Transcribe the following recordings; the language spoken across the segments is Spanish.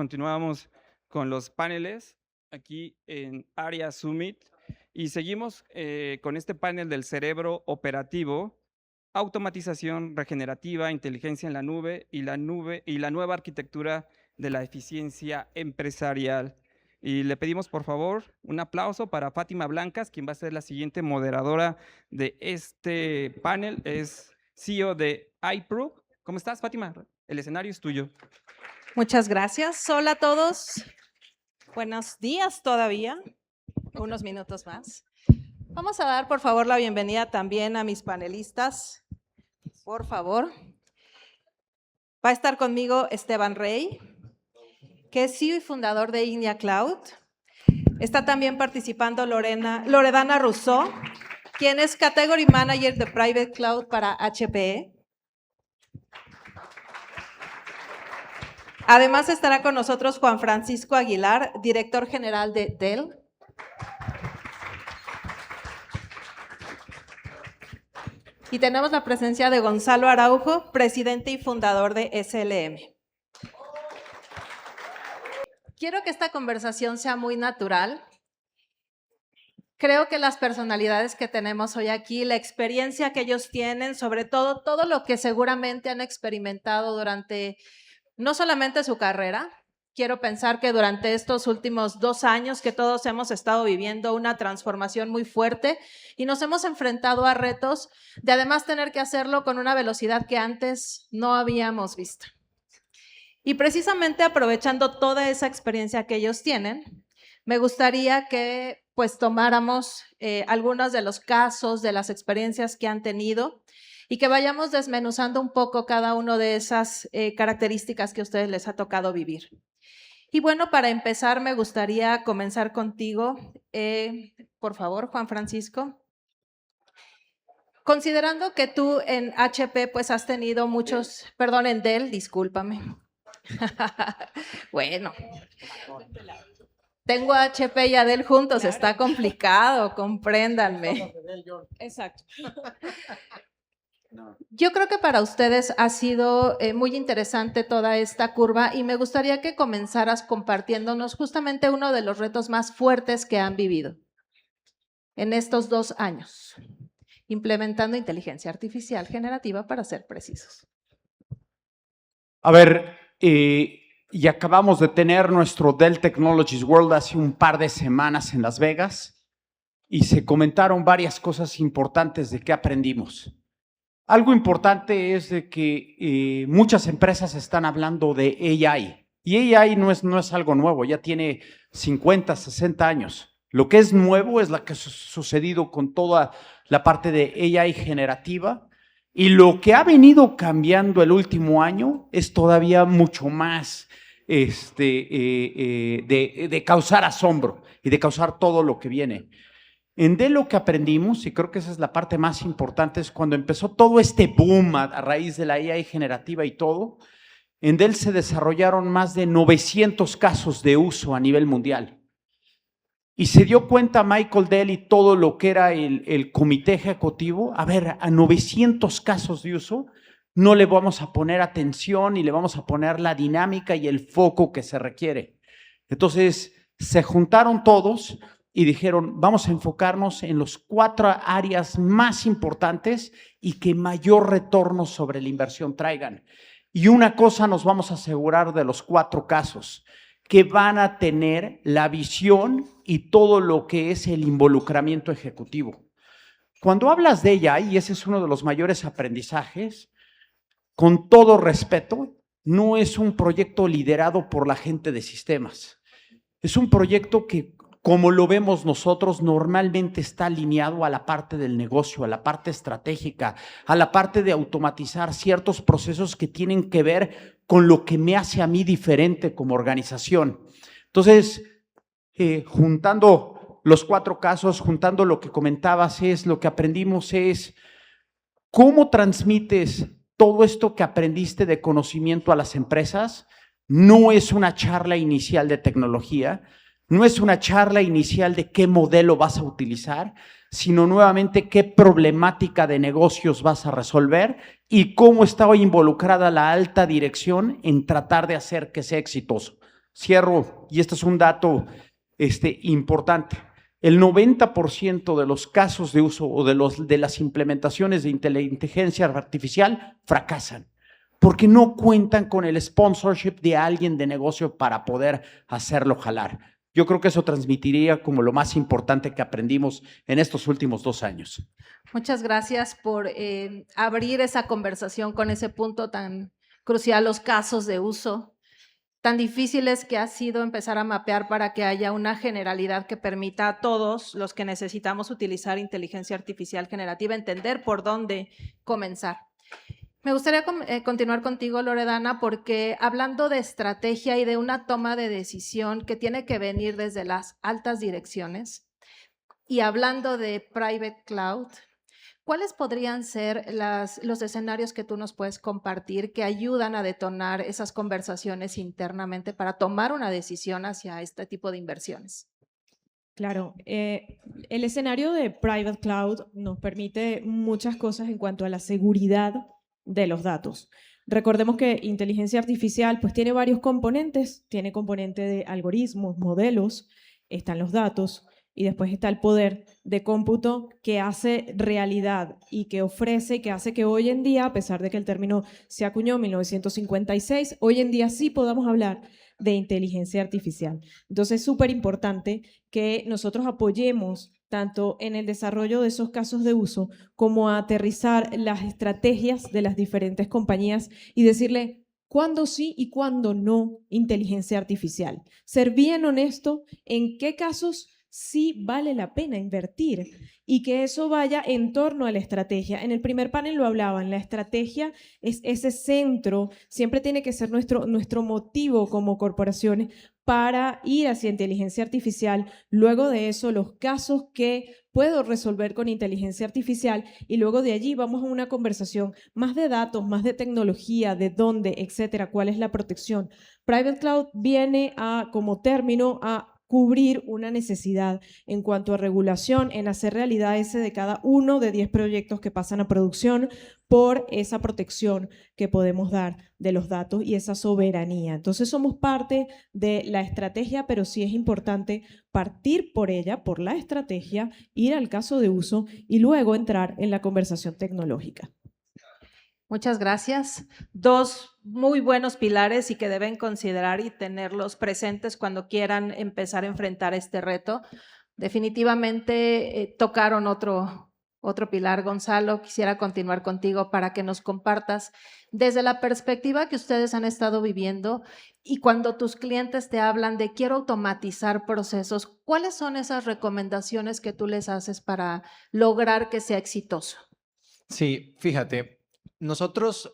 continuamos con los paneles aquí en Área Summit y seguimos con este panel del cerebro operativo, automatización regenerativa, inteligencia en la nube y la nueva arquitectura de la eficiencia empresarial. Y le pedimos, por favor, un aplauso para Fátima Blancas, quien va a ser la siguiente moderadora de este panel. Es CEO de iPro. ¿Cómo estás, Fátima? El escenario es tuyo. Muchas gracias. Hola a todos. Buenos días todavía. Unos minutos más. Vamos a dar, por favor, la bienvenida también a mis panelistas. Por favor. Va a estar conmigo Esteban Rey, que es CEO y fundador de Ignia Cloud. Está también participando Loredana Rousseau, quien es Category Manager de Private Cloud para HPE. Además estará con nosotros Juan Francisco Aguilar, director general de Dell. Y tenemos la presencia de Gonzalo Araujo, presidente y fundador de SLM. Quiero que esta conversación sea muy natural. Creo que las personalidades que tenemos hoy aquí, la experiencia que ellos tienen, sobre todo lo que seguramente han experimentado durante no solamente su carrera. Quiero pensar que durante estos últimos 2 años que todos hemos estado viviendo una transformación muy fuerte y nos hemos enfrentado a retos de además tener que hacerlo con una velocidad que antes no habíamos visto. Y precisamente aprovechando toda esa experiencia que ellos tienen, me gustaría que pues tomáramos algunos de los casos, de las experiencias que han tenido y que vayamos desmenuzando un poco cada una de esas características que a ustedes les ha tocado vivir. Y bueno, para empezar, me gustaría comenzar contigo, por favor, Juan Francisco. Considerando que tú en HP pues has tenido muchos, perdón, en Dell, discúlpame. Bueno, tengo a HP y a Dell juntos, claro. Está complicado, compréndanme. Exacto. Yo creo que para ustedes ha sido muy interesante toda esta curva y me gustaría que comenzaras compartiéndonos justamente uno de los retos más fuertes que han vivido en estos 2 años, implementando inteligencia artificial generativa para ser precisos. A ver, y acabamos de tener nuestro Dell Technologies World hace un par de semanas en Las Vegas y se comentaron varias cosas importantes de qué aprendimos. Algo importante es de que muchas empresas están hablando de AI y AI no es algo nuevo, ya tiene 50, 60 años. Lo que es nuevo es lo que ha sucedido con toda la parte de AI generativa y lo que ha venido cambiando el último año es todavía mucho más de causar asombro y de causar todo lo que viene. En Dell lo que aprendimos, y creo que esa es la parte más importante, es cuando empezó todo este boom a raíz de la AI generativa y todo, en Dell se desarrollaron más de 900 casos de uso a nivel mundial. Y se dio cuenta Michael Dell y todo lo que era el comité ejecutivo, a ver, a 900 casos de uso no le vamos a poner atención y le vamos a poner la dinámica y el foco que se requiere. Entonces se juntaron todos y dijeron, vamos a enfocarnos en los 4 áreas más importantes y que mayor retorno sobre la inversión traigan. Y una cosa nos vamos a asegurar de los 4 casos, que van a tener la visión y todo lo que es el involucramiento ejecutivo. Cuando hablas de ella, y ese es uno de los mayores aprendizajes, con todo respeto, no es un proyecto liderado por la gente de sistemas. Es un proyecto que, como lo vemos nosotros, normalmente está alineado a la parte del negocio, a la parte estratégica, a la parte de automatizar ciertos procesos que tienen que ver con lo que me hace a mí diferente como organización. Entonces, juntando los 4 casos, juntando lo que comentabas, lo que aprendimos es cómo transmites todo esto que aprendiste de conocimiento a las empresas. No es una charla inicial de tecnología, no es una charla inicial de qué modelo vas a utilizar, sino nuevamente qué problemática de negocios vas a resolver y cómo está involucrada la alta dirección en tratar de hacer que sea exitoso. Cierro, y este es un dato importante. El 90% de los casos de uso o de las implementaciones de inteligencia artificial fracasan porque no cuentan con el sponsorship de alguien de negocio para poder hacerlo jalar. Yo creo que eso transmitiría como lo más importante que aprendimos en estos últimos 2 años. Muchas gracias por abrir esa conversación con ese punto tan crucial, los casos de uso tan difíciles que ha sido empezar a mapear para que haya una generalidad que permita a todos los que necesitamos utilizar inteligencia artificial generativa entender por dónde comenzar. Me gustaría continuar contigo, Loredana, porque hablando de estrategia y de una toma de decisión que tiene que venir desde las altas direcciones y hablando de private cloud, ¿cuáles podrían ser los escenarios que tú nos puedes compartir que ayudan a detonar esas conversaciones internamente para tomar una decisión hacia este tipo de inversiones? Claro, el escenario de private cloud nos permite muchas cosas en cuanto a la seguridad de los datos. Recordemos que inteligencia artificial pues tiene varios componentes, tiene componente de algoritmos, modelos, están los datos, y después está el poder de cómputo que hace realidad y que ofrece, que hace que hoy en día, a pesar de que el término se acuñó en 1956, hoy en día sí podamos hablar de inteligencia artificial. Entonces es súper importante que nosotros apoyemos tanto en el desarrollo de esos casos de uso como a aterrizar las estrategias de las diferentes compañías y decirle cuándo sí y cuándo no inteligencia artificial. Ser bien honesto en qué casos sí vale la pena invertir y que eso vaya en torno a la estrategia. En el primer panel lo hablaban, la estrategia es ese centro, siempre tiene que ser nuestro motivo como corporaciones para ir hacia inteligencia artificial. Luego de eso, los casos que puedo resolver con inteligencia artificial y luego de allí vamos a una conversación más de datos, más de tecnología, de dónde, etcétera, cuál es la protección. Private Cloud viene como término a cubrir una necesidad en cuanto a regulación, en hacer realidad ese de cada uno de 10 proyectos que pasan a producción por esa protección que podemos dar de los datos y esa soberanía. Entonces somos parte de la estrategia, pero sí es importante partir por ella, por la estrategia, ir al caso de uso y luego entrar en la conversación tecnológica. Muchas gracias. 2 muy buenos pilares y que deben considerar y tenerlos presentes cuando quieran empezar a enfrentar este reto. Definitivamente tocaron otro pilar. Gonzalo, quisiera continuar contigo para que nos compartas desde la perspectiva que ustedes han estado viviendo y cuando tus clientes te hablan de quiero automatizar procesos, ¿cuáles son esas recomendaciones que tú les haces para lograr que sea exitoso? Sí, fíjate. Nosotros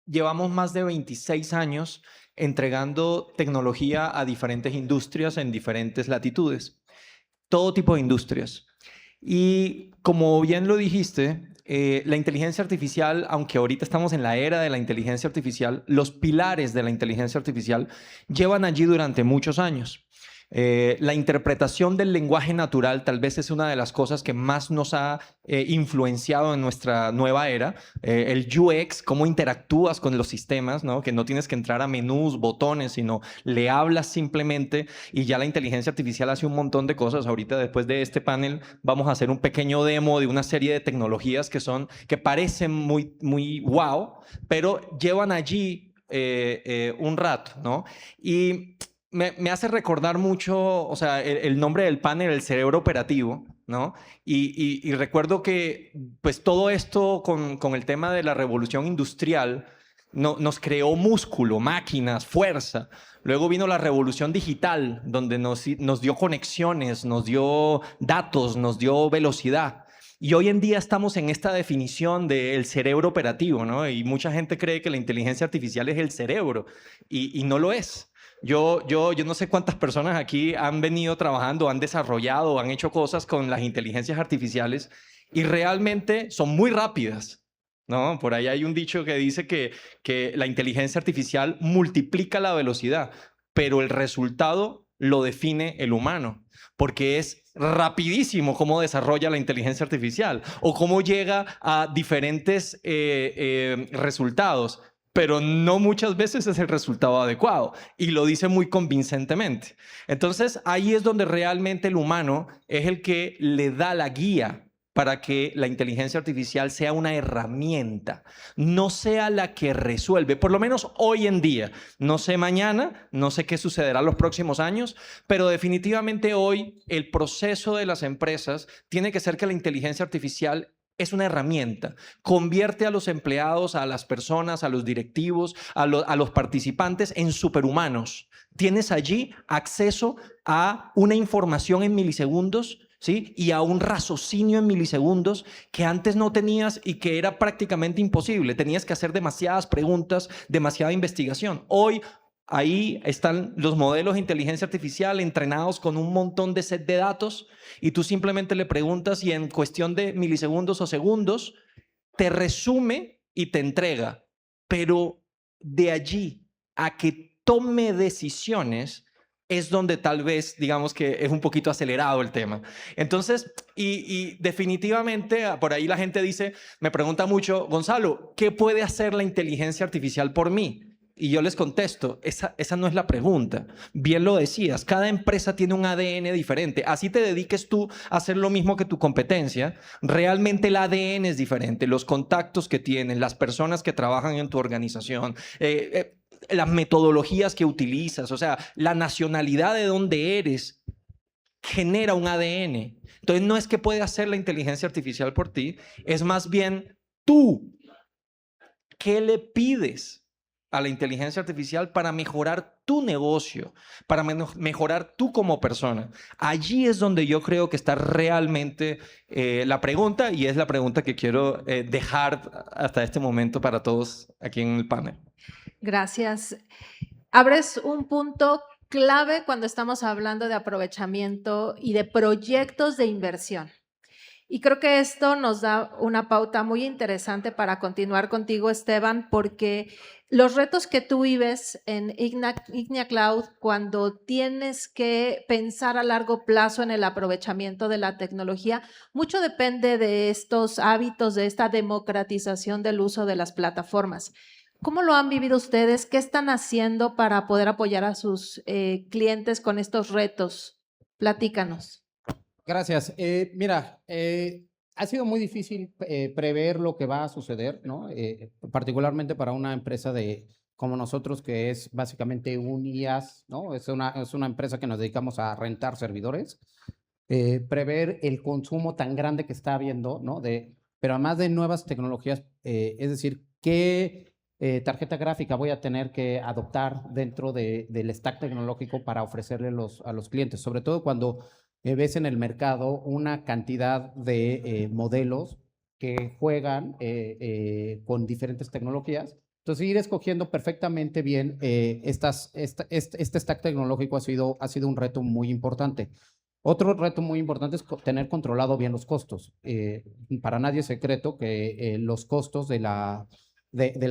llevamos más de 26 años entregando tecnología a diferentes industrias en diferentes latitudes, todo tipo de industrias. Y como bien lo dijiste, la inteligencia artificial, aunque ahorita estamos en la era de la inteligencia artificial, los pilares de la inteligencia artificial llevan allí durante muchos años. La interpretación del lenguaje natural tal vez es una de las cosas que más nos ha influenciado en nuestra nueva era. El UX, cómo interactúas con los sistemas, ¿no? Que no tienes que entrar a menús, botones, sino le hablas simplemente y ya la inteligencia artificial hace un montón de cosas. Ahorita, después de este panel, vamos a hacer un pequeño demo de una serie de tecnologías que parecen muy wow, pero llevan allí un rato, ¿no? Y me hace recordar mucho, o sea, el nombre del panel, el cerebro operativo, ¿no? Y recuerdo que, pues, todo esto con el tema de la revolución industrial nos creó músculo, máquinas, fuerza. Luego vino la revolución digital, donde nos dio conexiones, nos dio datos, nos dio velocidad. Y hoy en día estamos en esta definición del cerebro operativo, ¿no? Y mucha gente cree que la inteligencia artificial es el cerebro, y no lo es. Yo no sé cuántas personas aquí han venido trabajando, han desarrollado, han hecho cosas con las inteligencias artificiales y realmente son muy rápidas, ¿no? Por ahí hay un dicho que dice que la inteligencia artificial multiplica la velocidad, pero el resultado lo define el humano, porque es rapidísimo cómo desarrolla la inteligencia artificial o cómo llega a diferentes resultados. pero no muchas veces es el resultado adecuado y lo dice muy convincentemente. Entonces, ahí es donde realmente el humano es el que le da la guía para que la inteligencia artificial sea una herramienta, no sea la que resuelve, por lo menos hoy en día. No sé mañana, no sé qué sucederá los próximos años, pero definitivamente hoy el proceso de las empresas tiene que ser que la inteligencia artificial es una herramienta, convierte a los empleados, a las personas, a los directivos, a los participantes en superhumanos. Tienes allí acceso a una información en milisegundos, ¿sí? Y a un raciocinio en milisegundos que antes no tenías y que era prácticamente imposible. Tenías que hacer demasiadas preguntas, demasiada investigación. Hoy ahí están los modelos de inteligencia artificial entrenados con un montón de set de datos y tú simplemente le preguntas y en cuestión de milisegundos o segundos te resume y te entrega. Pero de allí a que tome decisiones es donde tal vez, digamos que es un poquito acelerado el tema. Entonces, y definitivamente, por ahí la gente dice, me pregunta mucho, Gonzalo, ¿qué puede hacer la inteligencia artificial por mí? Y yo les contesto, esa no es la pregunta. Bien lo decías, cada empresa tiene un ADN diferente. Así te dediques tú a hacer lo mismo que tu competencia, realmente el ADN es diferente. Los contactos que tienen, las personas que trabajan en tu organización, las metodologías que utilizas, o sea, la nacionalidad de donde eres genera un ADN. Entonces no es que pueda hacer la inteligencia artificial por ti, es más bien tú. ¿Qué le pides a la inteligencia artificial para mejorar tu negocio, para mejorar tú como persona? Allí es donde yo creo que está realmente la pregunta y es la pregunta que quiero dejar hasta este momento para todos aquí en el panel. Gracias. Abres un punto clave cuando estamos hablando de aprovechamiento y de proyectos de inversión. Y creo que esto nos da una pauta muy interesante para continuar contigo, Esteban, porque los retos que tú vives en Ignia Cloud cuando tienes que pensar a largo plazo en el aprovechamiento de la tecnología, mucho depende de estos hábitos, de esta democratización del uso de las plataformas. ¿Cómo lo han vivido ustedes? ¿Qué están haciendo para poder apoyar a sus clientes con estos retos? Platícanos. Gracias. Mira, ha sido muy difícil prever lo que va a suceder, ¿no? Particularmente para una empresa como nosotros, que es básicamente un IaaS, ¿no? Es una empresa que nos dedicamos a rentar servidores. Prever el consumo tan grande que está habiendo, ¿no? Pero además de nuevas tecnologías, es decir, ¿qué tarjeta gráfica voy a tener que adoptar dentro del stack tecnológico para ofrecerle a los clientes? Sobre todo cuando ves en el mercado una cantidad de modelos que juegan con diferentes tecnologías. Entonces, ir escogiendo perfectamente bien este stack tecnológico ha sido un reto muy importante. Otro reto muy importante es tener controlado bien los costos. Para nadie es secreto que los costos del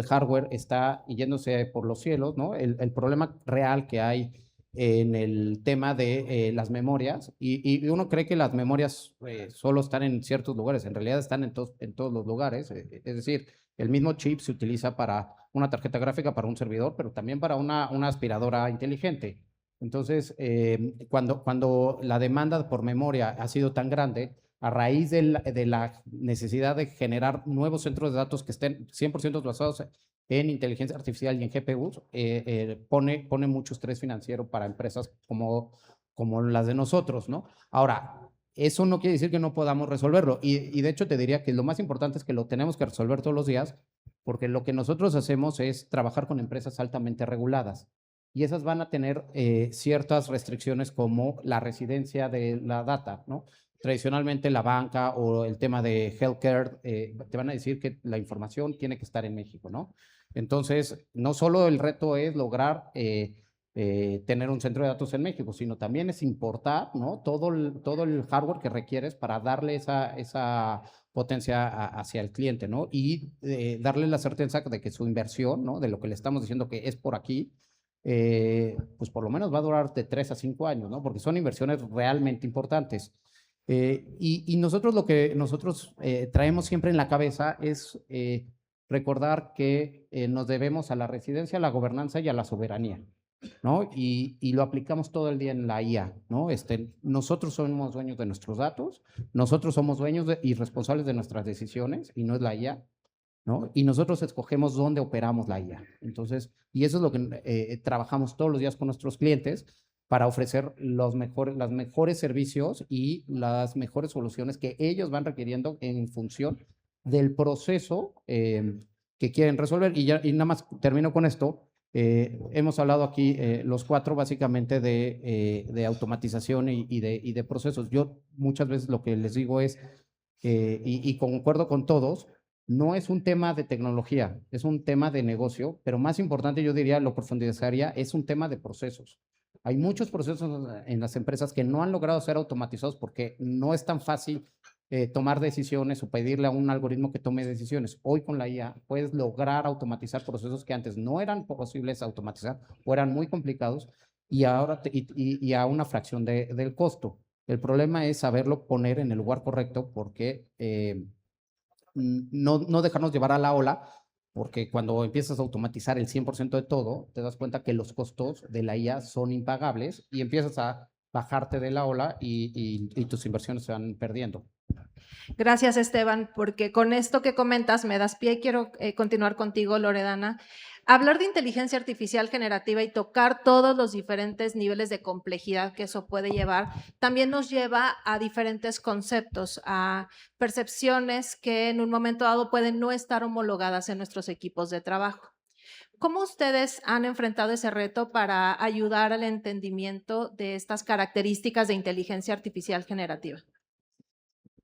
hardware está yéndose por los cielos, ¿no? El problema real que hay en el tema de las memorias, y uno cree que las memorias solo están en ciertos lugares, en realidad están en todos los lugares, es decir, el mismo chip se utiliza para una tarjeta gráfica, para un servidor, pero también para una aspiradora inteligente. Entonces, cuando la demanda por memoria ha sido tan grande, a raíz de la necesidad de generar nuevos centros de datos que estén 100% basados en inteligencia artificial y en GPUs, pone mucho estrés financiero para empresas como las de nosotros, ¿no? Ahora, eso no quiere decir que no podamos resolverlo. Y de hecho te diría que lo más importante es que lo tenemos que resolver todos los días, porque lo que nosotros hacemos es trabajar con empresas altamente reguladas. Y esas van a tener ciertas restricciones como la residencia de la data, ¿no? Tradicionalmente la banca o el tema de healthcare te van a decir que la información tiene que estar en México, ¿no? Entonces, no solo el reto es lograr tener un centro de datos en México, sino también es importar, ¿no? todo el hardware que requieres para darle esa potencia hacia el cliente, ¿no? Y darle la certeza de que su inversión, ¿no? De lo que le estamos diciendo que es por aquí, pues por lo menos va a durar de 3 a 5 años, ¿no? Porque son inversiones realmente importantes. Y nosotros lo que nosotros traemos siempre en la cabeza es recordar que nos debemos a la residencia, a la gobernanza y a la soberanía, ¿no? Y lo aplicamos todo el día en la IA, ¿no? Nosotros somos dueños de nuestros datos, nosotros somos dueños y responsables de nuestras decisiones, y no es la IA, ¿no? Y nosotros escogemos dónde operamos la IA. Entonces, y eso es lo que trabajamos todos los días con nuestros clientes para ofrecer las mejores servicios y las mejores soluciones que ellos van requiriendo en función del proceso que quieren resolver. Y nada más termino con esto. Hemos hablado aquí los cuatro básicamente de automatización y de procesos. Yo muchas veces lo que les digo es, y concuerdo con todos, no es un tema de tecnología, es un tema de negocio, pero más importante, yo diría, lo profundizaría, es un tema de procesos. Hay muchos procesos en las empresas que no han logrado ser automatizados porque no es tan fácil tomar decisiones o pedirle a un algoritmo que tome decisiones. Hoy con la IA puedes lograr automatizar procesos que antes no eran posibles automatizar o eran muy complicados y ahora y a una fracción del costo. El problema es saberlo poner en el lugar correcto porque no dejarnos llevar a la ola, porque cuando empiezas a automatizar el 100% de todo, te das cuenta que los costos de la IA son impagables y empiezas a bajarte de la ola y tus inversiones se van perdiendo. Gracias, Esteban, porque con esto que comentas me das pie y quiero continuar contigo, Loredana. Hablar de inteligencia artificial generativa y tocar todos los diferentes niveles de complejidad que eso puede llevar, también nos lleva a diferentes conceptos, a percepciones que en un momento dado pueden no estar homologadas en nuestros equipos de trabajo. ¿Cómo ustedes han enfrentado ese reto para ayudar al entendimiento de estas características de inteligencia artificial generativa?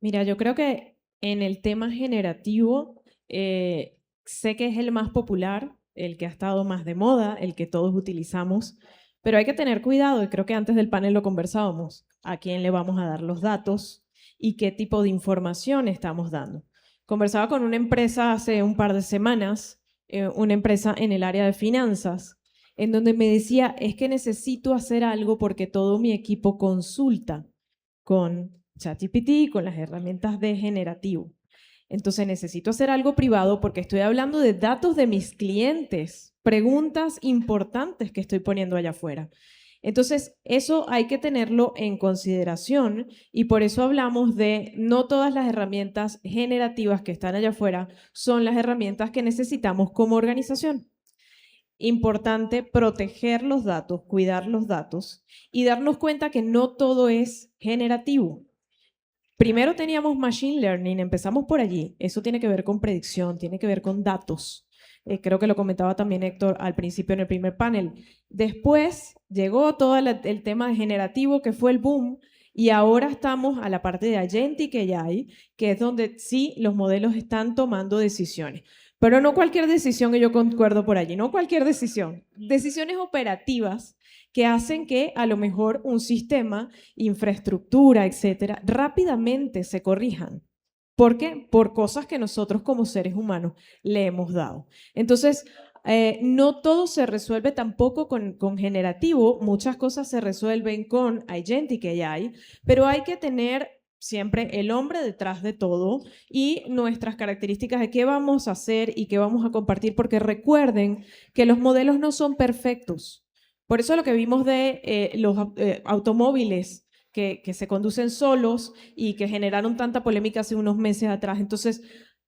Mira, yo creo que en el tema generativo, sé que es el más popular, el que ha estado más de moda, el que todos utilizamos, pero hay que tener cuidado, y creo que antes del panel lo conversábamos, a quién le vamos a dar los datos y qué tipo de información estamos dando. Conversaba con una empresa hace un par de semanas, una empresa en el área de finanzas, en donde me decía, es que necesito hacer algo porque todo mi equipo consulta con ChatGPT, con las herramientas de generativo. Entonces necesito hacer algo privado porque estoy hablando de datos de mis clientes, preguntas importantes que estoy poniendo allá afuera. Entonces eso hay que tenerlo en consideración y por eso hablamos de no todas las herramientas generativas que están allá afuera son las herramientas que necesitamos como organización. Importante proteger los datos, cuidar los datos y darnos cuenta que no todo es generativo. Primero teníamos Machine Learning, empezamos por allí. Eso tiene que ver con predicción, tiene que ver con datos. Creo que lo comentaba también Héctor al principio en el primer panel. Después llegó todo el tema de generativo, que fue el boom, y ahora estamos a la parte de Agentic AI, que es donde sí los modelos están tomando decisiones. Pero no cualquier decisión, que yo concuerdo por allí, no cualquier decisión. Decisiones operativas que hacen que a lo mejor un sistema, infraestructura, etcétera, rápidamente se corrijan. ¿Por qué? Por cosas que nosotros como seres humanos le hemos dado. Entonces, no todo se resuelve tampoco con generativo, muchas cosas se resuelven con Agentic AI, pero hay que tener siempre el hombre detrás de todo y nuestras características de qué vamos a hacer y qué vamos a compartir, porque recuerden que los modelos no son perfectos. Por eso lo que vimos de los automóviles que se conducen solos y que generaron tanta polémica hace unos meses atrás. Entonces,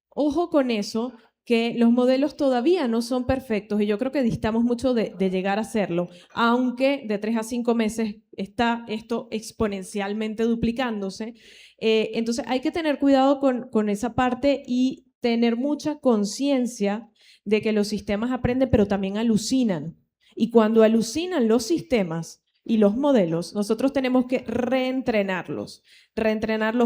ojo con eso, que los modelos todavía no son perfectos y yo creo que distamos mucho de llegar a hacerlo, aunque de 3 a 5 meses está esto exponencialmente duplicándose. Entonces hay que tener cuidado con esa parte y tener mucha conciencia de que los sistemas aprenden, pero también alucinan. Y cuando alucinan los sistemas y los modelos, nosotros tenemos que reentrenarlos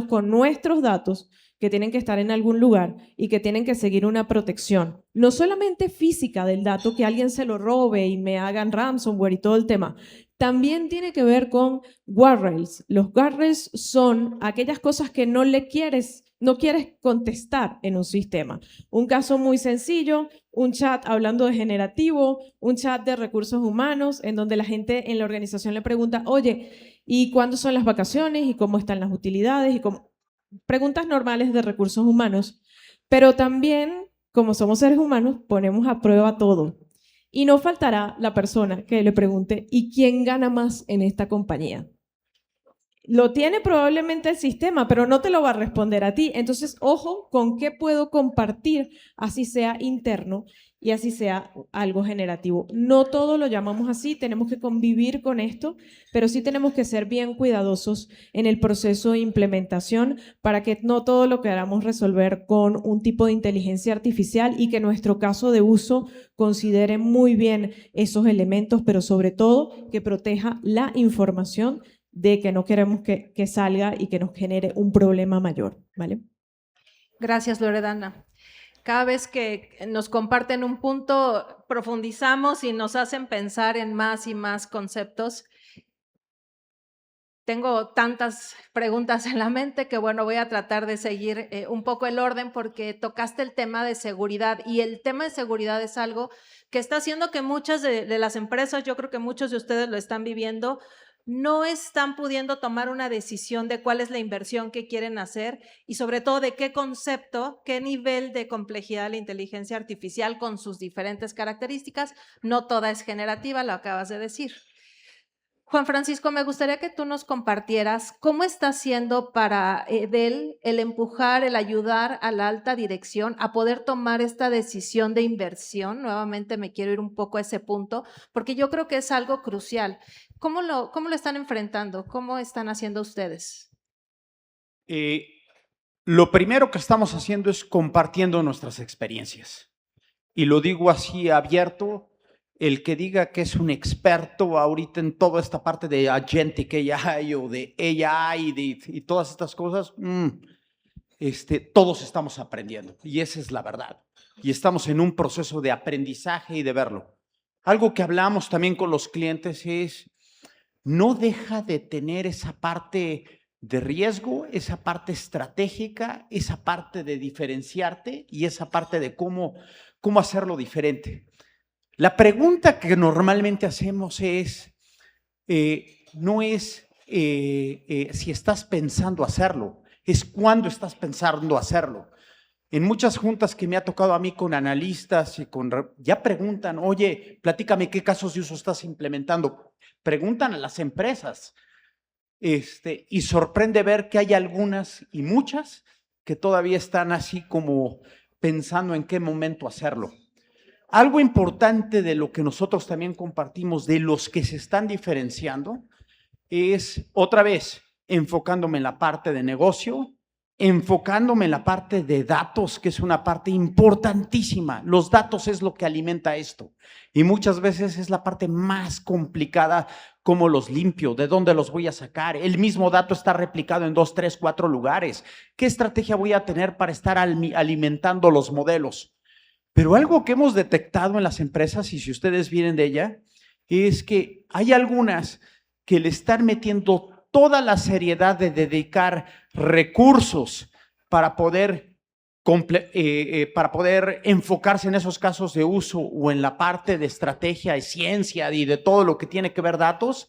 con nuestros datos que tienen que estar en algún lugar y que tienen que seguir una protección, no solamente física del dato, que alguien se lo robe y me hagan ransomware y todo el tema, también tiene que ver con guardrails. Los guardrails son aquellas cosas que no quieres contestar en un sistema. Un caso muy sencillo, un chat hablando de generativo, un chat de recursos humanos, en donde la gente en la organización le pregunta, oye, ¿y cuándo son las vacaciones? ¿Y cómo están las utilidades? Y cómo... Preguntas normales de recursos humanos, pero también como somos seres humanos, ponemos a prueba todo. Y no faltará la persona que le pregunte, ¿y quién gana más en esta compañía? Lo tiene probablemente el sistema, pero no te lo va a responder a ti. Entonces, ojo con qué puedo compartir, así sea interno y así sea algo generativo. No todo lo llamamos así, tenemos que convivir con esto, pero sí tenemos que ser bien cuidadosos en el proceso de implementación para que no todo lo queramos resolver con un tipo de inteligencia artificial y que nuestro caso de uso considere muy bien esos elementos, pero sobre todo que proteja la información de que no queremos que salga y que nos genere un problema mayor, ¿vale? Gracias, Loredana. Cada vez que nos comparten un punto, profundizamos y nos hacen pensar en más y más conceptos. Tengo tantas preguntas en la mente que, bueno, voy a tratar de seguir un poco el orden porque tocaste el tema de seguridad y el tema de seguridad es algo que está haciendo que muchas de las empresas, yo creo que muchos de ustedes lo están viviendo, no están pudiendo tomar una decisión de cuál es la inversión que quieren hacer y sobre todo de qué concepto, qué nivel de complejidad de la inteligencia artificial con sus diferentes características. No toda es generativa, lo acabas de decir. Juan Francisco, me gustaría que tú nos compartieras cómo está haciendo para Dell el empujar, el ayudar a la alta dirección a poder tomar esta decisión de inversión. Nuevamente me quiero ir un poco a ese punto, porque yo creo que es algo crucial. ¿Cómo lo están enfrentando? ¿Cómo están haciendo ustedes? Lo primero que estamos haciendo es compartiendo nuestras experiencias. Y lo digo así abierto. El que diga que es un experto ahorita en toda esta parte de agentic AI o de AI y todas estas cosas, todos estamos aprendiendo y esa es la verdad. Y estamos en un proceso de aprendizaje y de verlo. Algo que hablamos también con los clientes es, no deja de tener esa parte de riesgo, esa parte estratégica, esa parte de diferenciarte y esa parte de cómo hacerlo diferente. La pregunta que normalmente hacemos es, no es si estás pensando hacerlo, es cuándo estás pensando hacerlo. En muchas juntas que me ha tocado a mí con analistas y ya preguntan, oye, platícame qué casos de uso estás implementando. Preguntan a las empresas y sorprende ver que hay algunas y muchas que todavía están así como pensando en qué momento hacerlo. Algo importante de lo que nosotros también compartimos de los que se están diferenciando es, otra vez, enfocándome en la parte de negocio, enfocándome en la parte de datos, que es una parte importantísima. Los datos es lo que alimenta esto y muchas veces es la parte más complicada, cómo los limpio, de dónde los voy a sacar. El mismo dato está replicado en 2, 3, 4 lugares. ¿Qué estrategia voy a tener para estar alimentando los modelos? Pero algo que hemos detectado en las empresas, y si ustedes vienen de ella, es que hay algunas que le están metiendo toda la seriedad de dedicar recursos para poder enfocarse en esos casos de uso o en la parte de estrategia y ciencia y de todo lo que tiene que ver datos.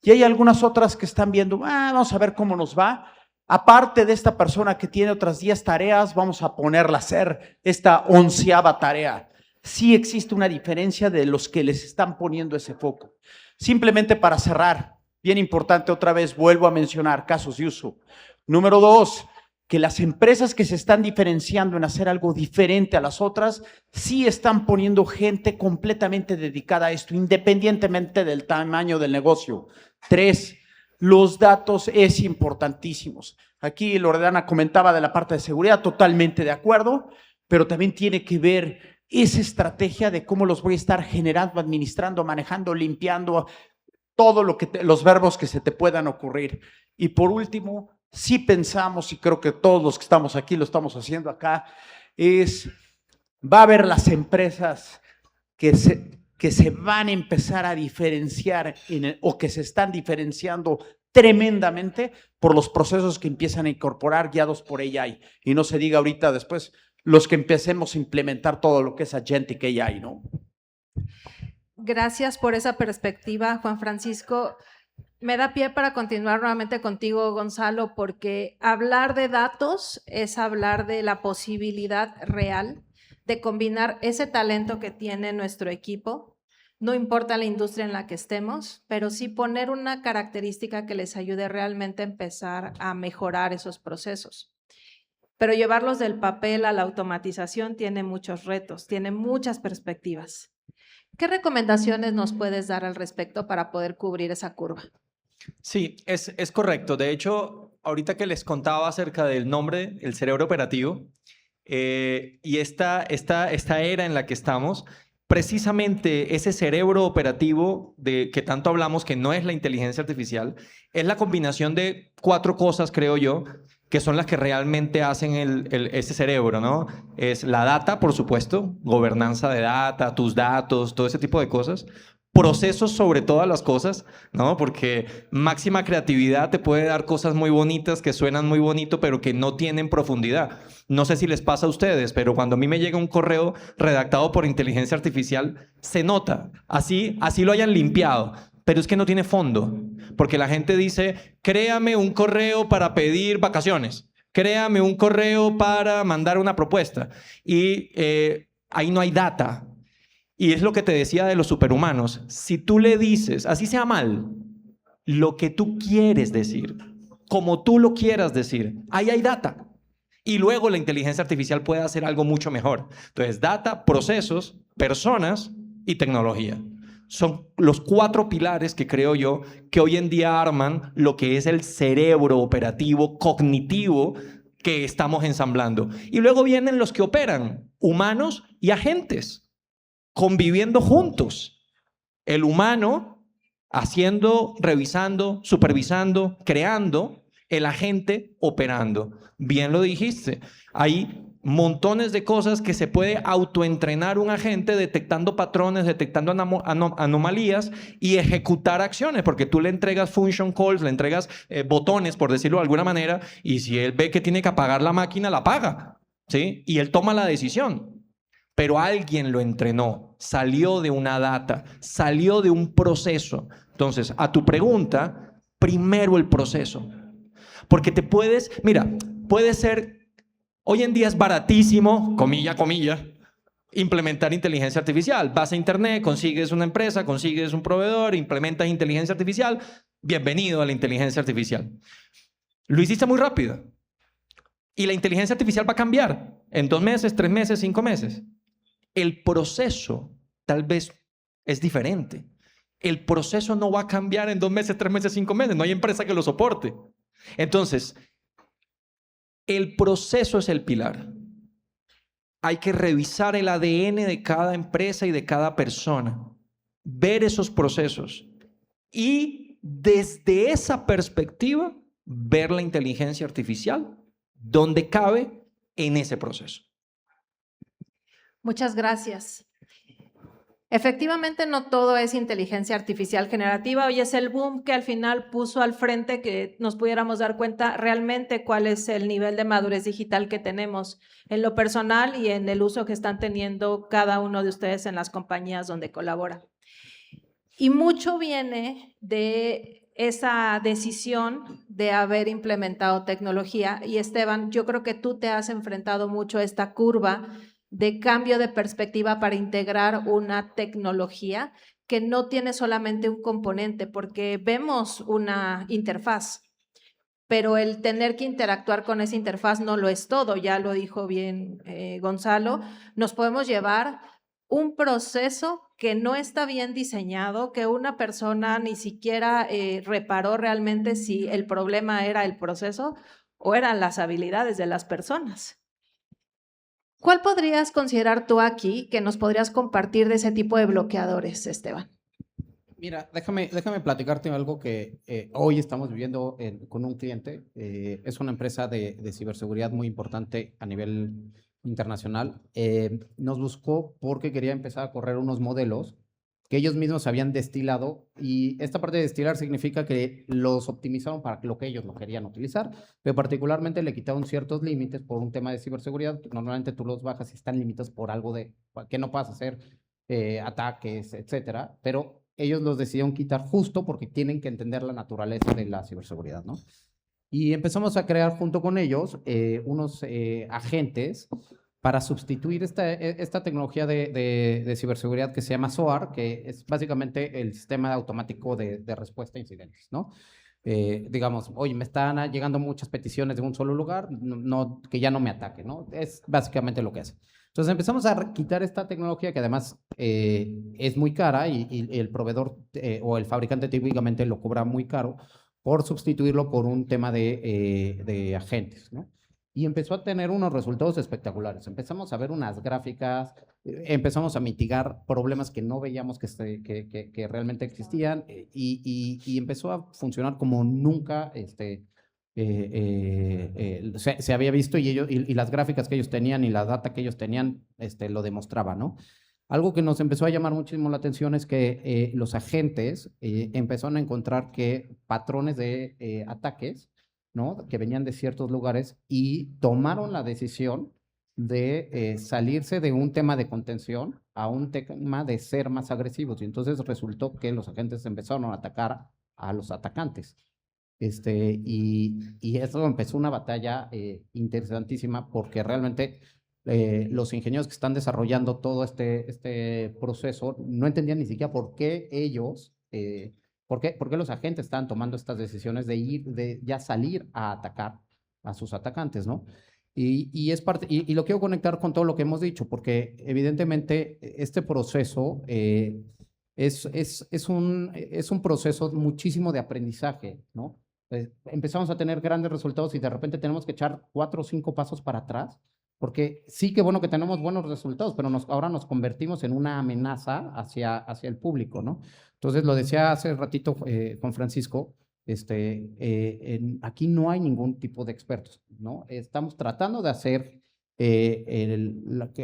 Y hay algunas otras que están viendo, vamos a ver cómo nos va. Aparte de esta persona que tiene otras 10 tareas, vamos a ponerla a hacer esta 11ª tarea. Sí existe una diferencia de los que les están poniendo ese foco. Simplemente para cerrar, bien importante, otra vez vuelvo a mencionar casos de uso. Número 2, que las empresas que se están diferenciando en hacer algo diferente a las otras, sí están poniendo gente completamente dedicada a esto, independientemente del tamaño del negocio. 3, los datos es importantísimos. Aquí Loredana comentaba de la parte de seguridad, totalmente de acuerdo, pero también tiene que ver esa estrategia de cómo los voy a estar generando, administrando, manejando, limpiando, todo lo que los verbos que se te puedan ocurrir. Y por último, si pensamos, y creo que todos los que estamos aquí lo estamos haciendo acá, va a haber las empresas que se van a empezar a diferenciar o que se están diferenciando tremendamente por los procesos que empiezan a incorporar guiados por AI. Y no se diga ahorita después los que empecemos a implementar todo lo que es agentic AI, ¿no? Gracias por esa perspectiva, Juan Francisco. Me da pie para continuar nuevamente contigo, Gonzalo, porque hablar de datos es hablar de la posibilidad real de combinar ese talento que tiene nuestro equipo, no importa la industria en la que estemos, pero sí poner una característica que les ayude realmente a empezar a mejorar esos procesos. Pero llevarlos del papel a la automatización tiene muchos retos, tiene muchas perspectivas. ¿Qué recomendaciones nos puedes dar al respecto para poder cubrir esa curva? Sí, es correcto. De hecho, ahorita que les contaba acerca del nombre, el cerebro operativo, y esta era en la que estamos, precisamente ese cerebro operativo de que tanto hablamos, que no es la inteligencia artificial, es la combinación de 4 cosas, creo yo, que son las que realmente hacen ese cerebro, ¿no? Es la data, por supuesto, gobernanza de data, tus datos, todo ese tipo de cosas. Procesos sobre todas las cosas, ¿no? Porque máxima creatividad te puede dar cosas muy bonitas que suenan muy bonito, pero que no tienen profundidad. No sé si les pasa a ustedes, pero cuando a mí me llega un correo redactado por inteligencia artificial, se nota. Así lo hayan limpiado, pero es que no tiene fondo. Porque la gente dice, créame un correo para pedir vacaciones. Créame un correo para mandar una propuesta. Y ahí no hay data. Y es lo que te decía de los superhumanos. Si tú le dices, así sea mal, lo que tú quieres decir, como tú lo quieras decir, ahí hay data. Y luego la inteligencia artificial puede hacer algo mucho mejor. Entonces, data, procesos, personas y tecnología. Son los 4 pilares que creo yo que hoy en día arman lo que es el cerebro operativo cognitivo que estamos ensamblando. Y luego vienen los que operan, humanos y agentes, conviviendo juntos. El humano haciendo, revisando, supervisando, creando, el agente operando. Bien lo dijiste. Hay montones de cosas que se puede autoentrenar un agente detectando patrones, detectando anomalías y ejecutar acciones, porque tú le entregas function calls, le entregas botones, por decirlo de alguna manera, y si él ve que tiene que apagar la máquina, la apaga, ¿sí? Y él toma la decisión. Pero alguien lo entrenó, salió de una data, salió de un proceso. Entonces, a tu pregunta, primero el proceso. Porque puede ser, hoy en día es baratísimo, comilla, implementar inteligencia artificial. Vas a internet, consigues una empresa, consigues un proveedor, implementas inteligencia artificial. Bienvenido a la inteligencia artificial. Lo hiciste muy rápido. Y la inteligencia artificial va a cambiar en 2 meses, 3 meses, 5 meses. El proceso tal vez es diferente. El proceso no va a cambiar en 2 meses, 3 meses, 5 meses. No hay empresa que lo soporte. Entonces, el proceso es el pilar. Hay que revisar el ADN de cada empresa y de cada persona. Ver esos procesos. Y desde esa perspectiva, ver la inteligencia artificial donde cabe en ese proceso. Muchas gracias. Efectivamente, no todo es inteligencia artificial generativa. Hoy es el boom que al final puso al frente que nos pudiéramos dar cuenta realmente cuál es el nivel de madurez digital que tenemos en lo personal y en el uso que están teniendo cada uno de ustedes en las compañías donde colabora. Y mucho viene de esa decisión de haber implementado tecnología. Y Esteban, yo creo que tú te has enfrentado mucho a esta curva de cambio de perspectiva para integrar una tecnología que no tiene solamente un componente, porque vemos una interfaz, pero el tener que interactuar con esa interfaz no lo es todo, ya lo dijo bien Gonzalo, nos podemos llevar un proceso que no está bien diseñado, que una persona ni siquiera reparó realmente si el problema era el proceso o eran las habilidades de las personas. ¿Cuál podrías considerar tú aquí que nos podrías compartir de ese tipo de bloqueadores, Esteban? Mira, déjame platicarte algo que hoy estamos viviendo con un cliente. Es una empresa de ciberseguridad muy importante a nivel internacional. Nos buscó porque quería empezar a correr unos modelos que ellos mismos habían destilado, y esta parte de destilar significa que los optimizaron para lo que ellos lo querían utilizar, pero particularmente le quitaron ciertos límites por un tema de ciberseguridad. Normalmente tú los bajas y están limitados por algo de que no puedas hacer ataques, etcétera, pero ellos los decidieron quitar justo porque tienen que entender la naturaleza de la ciberseguridad, ¿no? Y empezamos a crear junto con ellos unos agentes para sustituir esta tecnología de ciberseguridad que se llama SOAR, que es básicamente el sistema automático de respuesta a incidentes, ¿no? Digamos, oye, me están llegando muchas peticiones de un solo lugar, que ya no me ataque, ¿no? Es básicamente lo que hace. Entonces empezamos a quitar esta tecnología que además es muy cara y el proveedor o el fabricante típicamente lo cobra muy caro por sustituirlo por un tema de agentes, ¿no? Y empezó a tener unos resultados espectaculares. Empezamos a ver unas gráficas, empezamos a mitigar problemas que no veíamos que realmente existían y empezó a funcionar como nunca se había visto y las gráficas que ellos tenían y la data que ellos tenían lo demostraba, ¿no? Algo que nos empezó a llamar muchísimo la atención es que los agentes empezaron a encontrar que patrones de ataques, ¿no? Que venían de ciertos lugares y tomaron la decisión de salirse de un tema de contención a un tema de ser más agresivos. Y entonces resultó que los agentes empezaron a atacar a los atacantes. Y eso empezó una batalla interesantísima porque realmente los ingenieros que están desarrollando todo este proceso no entendían ni siquiera por qué ellos... ¿Por qué los agentes estaban tomando estas decisiones de ya salir a atacar a sus atacantes, ¿no? Y es parte, y lo quiero conectar con todo lo que hemos dicho, porque evidentemente este proceso es un proceso muchísimo de aprendizaje, ¿no? Empezamos a tener grandes resultados y de repente tenemos que echar 4 o 5 pasos para atrás, porque sí que bueno que tenemos buenos resultados, pero ahora nos convertimos en una amenaza hacia el público, ¿no? Entonces, lo decía hace ratito con Francisco, aquí no hay ningún tipo de expertos, ¿no? Estamos tratando de hacer,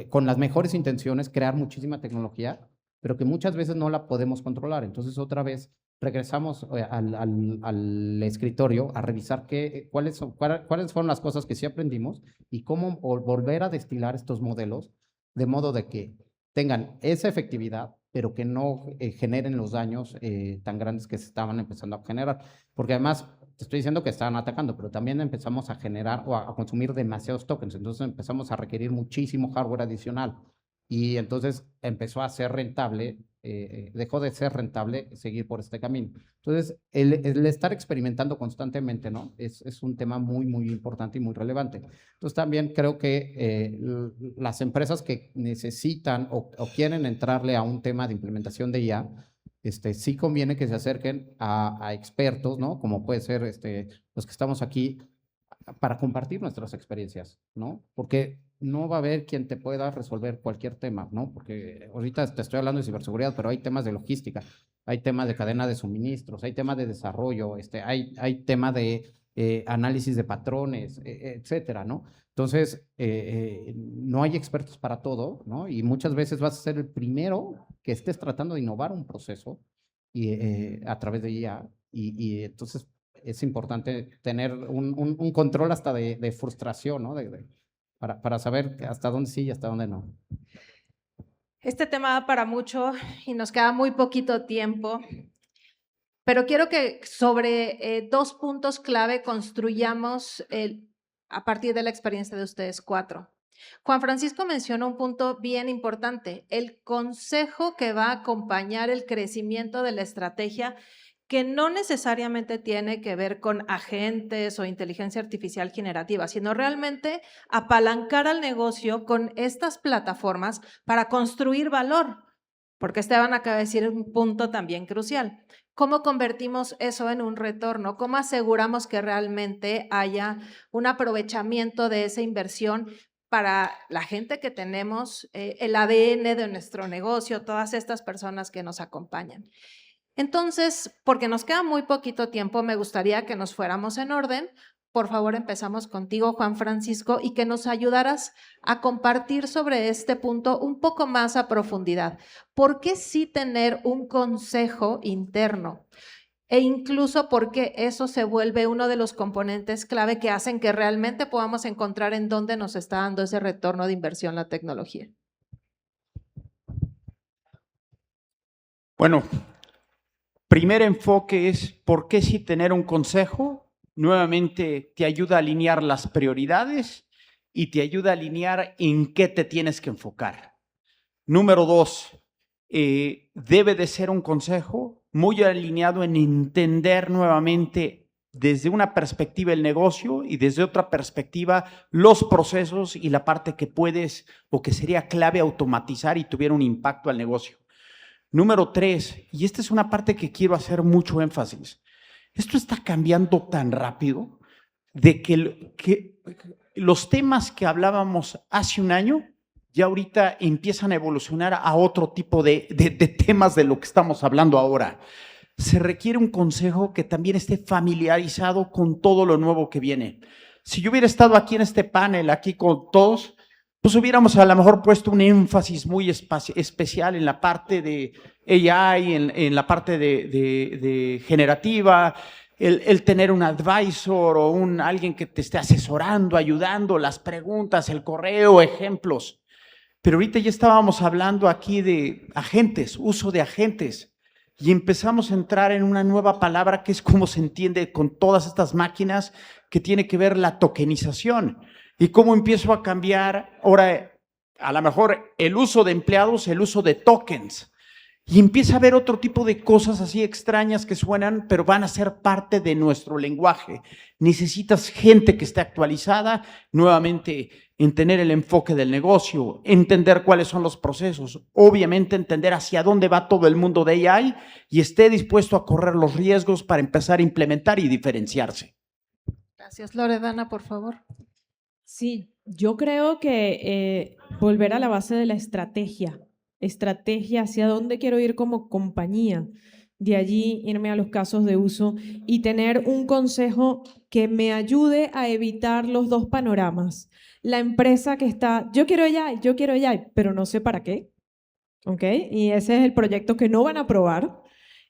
con las mejores intenciones, crear muchísima tecnología, pero que muchas veces no la podemos controlar. Entonces, otra vez, regresamos al escritorio a revisar cuáles fueron las cosas que sí aprendimos y cómo volver a destilar estos modelos de modo de que tengan esa efectividad, pero que no generen los daños tan grandes que se estaban empezando a generar. Porque además, te estoy diciendo que estaban atacando, pero también empezamos a generar o a consumir demasiados tokens. Entonces empezamos a requerir muchísimo hardware adicional. Y entonces empezó a ser rentable, dejó de ser rentable seguir por este camino. Entonces, el estar experimentando constantemente, ¿no? Es un tema muy, muy importante y muy relevante. Entonces, también creo que las empresas que necesitan o quieren entrarle a un tema de implementación de IA, sí conviene que se acerquen a expertos, ¿no? Como puede ser los que estamos aquí, para compartir nuestras experiencias, ¿no? Porque no va a haber quien te pueda resolver cualquier tema, ¿no? Porque ahorita te estoy hablando de ciberseguridad, pero hay temas de logística, hay temas de cadena de suministros, hay temas de desarrollo, hay tema de análisis de patrones, etcétera, ¿no? Entonces, no hay expertos para todo, ¿no? Y muchas veces vas a ser el primero que estés tratando de innovar un proceso a través de IA y entonces es importante tener un control hasta de frustración, ¿no? Para saber hasta dónde sí y hasta dónde no. Este tema da para mucho y nos queda muy poquito tiempo, pero quiero que sobre 2 puntos clave construyamos a partir de la experiencia de ustedes 4. Juan Francisco mencionó un punto bien importante, el consejo que va a acompañar el crecimiento de la estrategia, que no necesariamente tiene que ver con agentes o inteligencia artificial generativa, sino realmente apalancar al negocio con estas plataformas para construir valor, porque Esteban acaba de decir un punto también crucial. ¿Cómo convertimos eso en un retorno? ¿Cómo aseguramos que realmente haya un aprovechamiento de esa inversión para la gente que tenemos, el ADN de nuestro negocio, todas estas personas que nos acompañan? Entonces, porque nos queda muy poquito tiempo, me gustaría que nos fuéramos en orden. Por favor, empezamos contigo, Juan Francisco, y que nos ayudaras a compartir sobre este punto un poco más a profundidad. ¿Por qué sí tener un consejo interno? E incluso porque eso se vuelve uno de los componentes clave que hacen que realmente podamos encontrar en dónde nos está dando ese retorno de inversión la tecnología. Bueno, primer enfoque es ¿por qué sí tener un consejo? Nuevamente te ayuda a alinear las prioridades y te ayuda a alinear en qué te tienes que enfocar. Número 2, debe de ser un consejo muy alineado en entender nuevamente desde una perspectiva el negocio y desde otra perspectiva los procesos y la parte que puedes o que sería clave automatizar y tuviera un impacto al negocio. Número 3, y esta es una parte que quiero hacer mucho énfasis, esto está cambiando tan rápido de que los temas que hablábamos hace un año ya ahorita empiezan a evolucionar a otro tipo de temas de lo que estamos hablando ahora. Se requiere un consejo que también esté familiarizado con todo lo nuevo que viene. Si yo hubiera estado aquí en este panel, aquí con todos, pues hubiéramos a lo mejor puesto un énfasis muy especial en la parte de AI, en la parte de generativa, el tener un advisor o alguien que te esté asesorando, ayudando, las preguntas, el correo, ejemplos. Pero ahorita ya estábamos hablando aquí de agentes, uso de agentes, y empezamos a entrar en una nueva palabra que es cómo se entiende con todas estas máquinas, que tiene que ver la tokenización y cómo empiezo a cambiar ahora a lo mejor el uso de empleados, el uso de tokens. Y empieza a haber otro tipo de cosas así extrañas que suenan, pero van a ser parte de nuestro lenguaje. Necesitas gente que esté actualizada, nuevamente, en tener el enfoque del negocio, entender cuáles son los procesos, obviamente entender hacia dónde va todo el mundo de AI y esté dispuesto a correr los riesgos para empezar a implementar y diferenciarse. Gracias. Loredana, por favor. Sí, yo creo que volver a la base de la estrategia hacia dónde quiero ir como compañía, de allí irme a los casos de uso y tener un consejo que me ayude a evitar los dos panoramas. La empresa que está, yo quiero AI, pero no sé para qué, ¿ok? Y ese es el proyecto que no van a aprobar,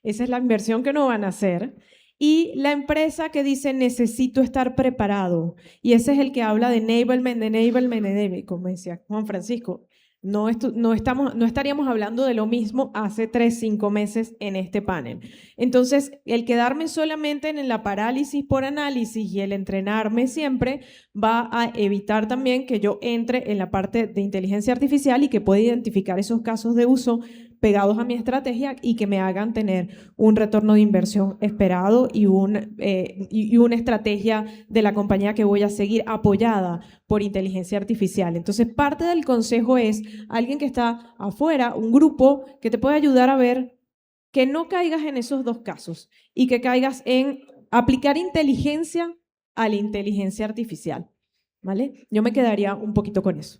esa es la inversión que no van a hacer. Y la empresa que dice necesito estar preparado, y ese es el que habla de enablement, como decía Juan Francisco. No estaríamos hablando de lo mismo hace 3, 5 meses en este panel. Entonces, el quedarme solamente en la parálisis por análisis y el entrenarme siempre va a evitar también que yo entre en la parte de inteligencia artificial y que pueda identificar esos casos de uso pegados a mi estrategia y que me hagan tener un retorno de inversión esperado y una estrategia de la compañía que voy a seguir apoyada por inteligencia artificial. Entonces, parte del consejo es alguien que está afuera, un grupo que te puede ayudar a ver que no caigas en esos dos casos y que caigas en aplicar inteligencia a la inteligencia artificial, ¿vale? Yo me quedaría un poquito con eso.